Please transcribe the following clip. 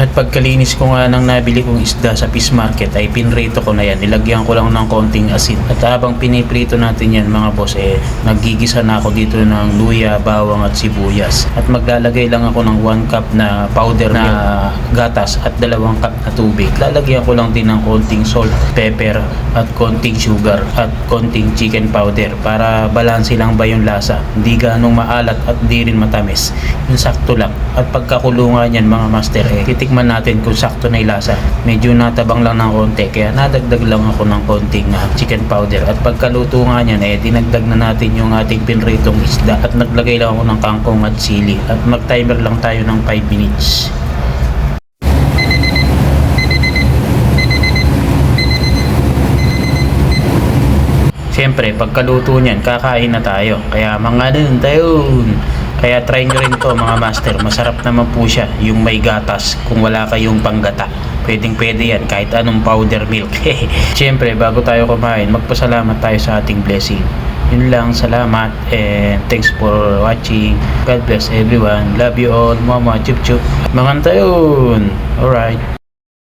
At pagkalinis ko nga ng nabili kong isda sa fish market ay pinrito ko na yan. Nilagyan ko lang ng konting asin. At habang piniprito natin yan mga boss, naggigisa na ako dito ng luya, bawang at sibuyas. At maglalagay lang ako ng 1 cup na powder na gatas at 2 cup na tubig. Lalagyan ko lang din ng konting salt, pepper at konting sugar at konting chicken powder para balanse lang ba yung lasa. Hindi ganong maalat at di rin matamis. Yung sakto lang. At pagkakulungan yan mga master, titikman natin kung sakto na yung lasa. Medyo natabang lang ng konti kaya nadagdag lang ako ng konting chicken powder. At pagkaluto nga yan, dinagdag na natin yung ating pinritong isda at naglagay lang ako ng kangkong at sili at mag-timer lang tayo ng 5 minutes. Siyempre, pagkaluto niyan, kakain na tayo. Kaya mga tayo. Kaya try nyo rin to mga master. Masarap naman po siya, yung may gatas. Kung wala kayong panggata, pwedeng pwede yan, kahit anong powder milk. Siyempre, bago tayo kumain, magpasalamat tayo sa ating blessing. Yun lang, salamat, and thanks for watching. God bless everyone. Love you all. Mama, chup chup. Mga tayo. Alright.